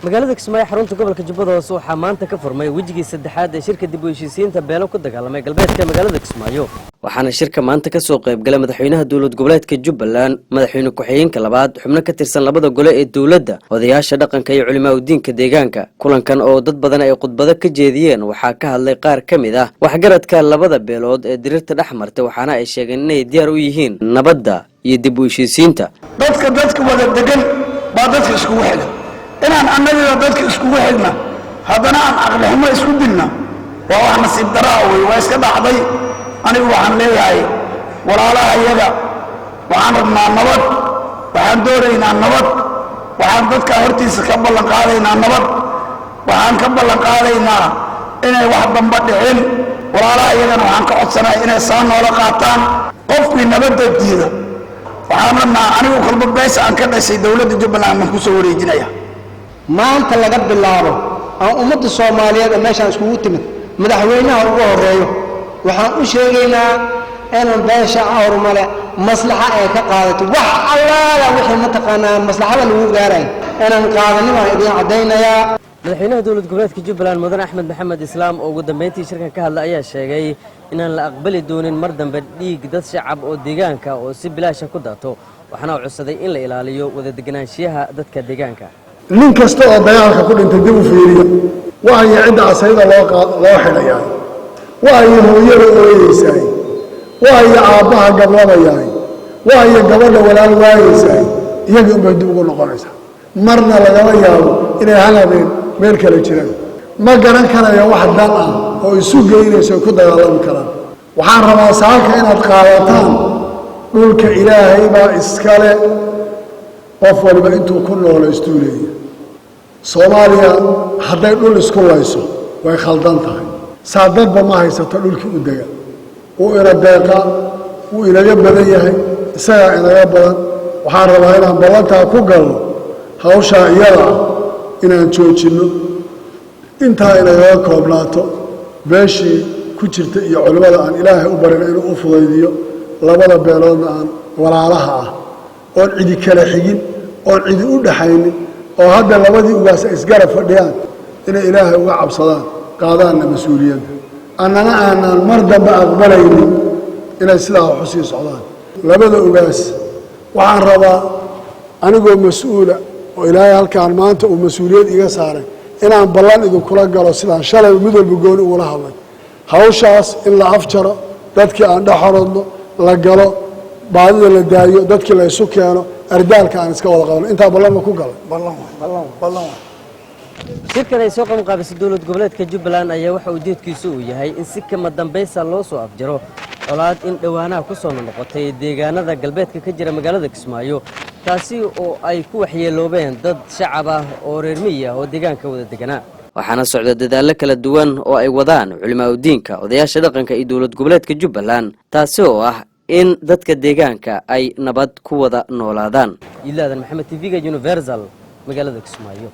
magaalada Kismaayo xarunta gobolka Jubbada Hoose waxaa maanta ka furmay wajigii saddexaad ee shirka dib u heshiisiinta beelo ku dagaalamay galbeedka magaalada Kismaayo waxaana shirka maanta ka soo qayb galay madaxweynaha dawlad goboleedka Jubbaland madaxweyne ku-xigeenka labaad xubno ka tirsan labada gole ee dawladda odayaasha dhaqanka iyo culimada diinka deegaanka kulankan oo dad badan ay khudbado ka jeediyeen waxaa ka hadlay qaar kamid ah waxgaradka labada beelood ee dirirta dhaxmartay waxaana ay sheegeen inay diyaar u yihiin nabadda iyo dib u heshiisiinta dadka wada degan baa dadka isku xidhan inaan annaga dadka isku xidhna haddana aan aqli xumo isku dilna waa wax nasiib daraa way waa iska dhacday anigu waxaan leeyahay walaalaha iyaga waxaan rabnaa nabad waxaan doonaynaa nabad waxaan dadka hortiisa ka ballan qaadaynaa nabad waxaan ka ballan qaadaynaa inay wax damba dhicin walaalaha iyagana waxaan ka codsanahay inay saa noola qaataan qofkii nabadda diida waxaan rabnaa anigu kolba bees aan ka dhashay dawladda Jubbaland ma ku soo wareejinaya maanta laga bilaabo aan ummadda Soomaaliyeed meeshaan iskugu timid madaxweynaha ugu horeeyo waxaan u sheegaynaa inaan beesha horumale maslaxa ay ka qaadato wax allaala wixii mataqaanaa maslaxada lagu gaaray inaan qaadanin waan idin cadeynayaa madaxweynaha dawlad goboleedka Jubbaland Mudane Axmed Maxamed Islaam oo ugu dambeyntii shirka ka hadlay ayaa sheegay inaan la aqbali doonin mar dambe dhiig dad shacab oo deegaanka oo si bilaash ku daato waxaana uu codsaday in la ilaaliyo wada deganaanshiyaha dadka deegaanka nin kasta oo dagaalka ku dhintay dib u fiiriyo waxa cidda asayda loo xidhayaa waxa hooyada ooyeysaa waxa aabaha gablabayaa waxa gabadha walaal waayeysaa iyaga u dib ugu noqonaysaa marna lagama yaabo inay halabeen meel kale jiraan ma garan karayo wax dan ah oo isu geynayso ku dagaalami karaan waxaan rabaa saaka inaad qaadataan dhulka ilaahay baa iskale qof walba intuu ku noolaysto leeyahay Soomaaliya hadday dhul isku layso way khaldan tahay saadadba ma haysato dhulkii u daga oo ira deeqa uu inaga badan yahay isaga inaga badan waxaan rabaa inaan ballantaa ku galno hawsha iyada inaan joojino intaa inaga koobnaato beeshii ku jirta iyo culimada aan ilaahay u barin inuu u fudaydiyo labada beeloodna aan walaalaha ah oo cidi kala xigin oo cidi u dhaxaynin oo hadda labadii ugaas isgarab fadhiyaan inay ilaahay uga cabsadaan qaadaanna mas'uuliyadda annana aanan mar dambe aqbalaynin inay sidaa wax u sii socdaan labada ugaas waxaan rabaa anigoo mas'uula oo ilaahay halkaan maanta uu mas'uuliyad iga saaray inaan ballan idinkula galo sidaan shalay mid walba gooni ugula hadlay hawshaas in la afjaro dadkii aan dhexorodno la galo baadida la daayo dadkii la isu keeno ardaalka aan iska wada qabno inta ballan ku galay ballan shirkan ay soo qabanqaabisay dawlad goboleedka Jubbaland ayaa waxa ujeedkiisu uu yahay in si kama dambaysa loo soo afjaro colaad in dhawaanaha ku soo noqotay deegaanada galbeedka ka jira magaalada Kismaayo taasi oo ay ku waxyeeloobeen dad shacab ah oo reer miyi ah oo deegaanka wada deganaa waxaana socda dadaalo kala duwan oo ay wadaan culimada diinka odayaasha dhaqanka iyo dawlad goboleedka Jubbaland taasi oo ah in dadka deegaanka ay nabad ku wada noolaadaan ilaadan maxamed TV-ga Universal magaalada Kismaayo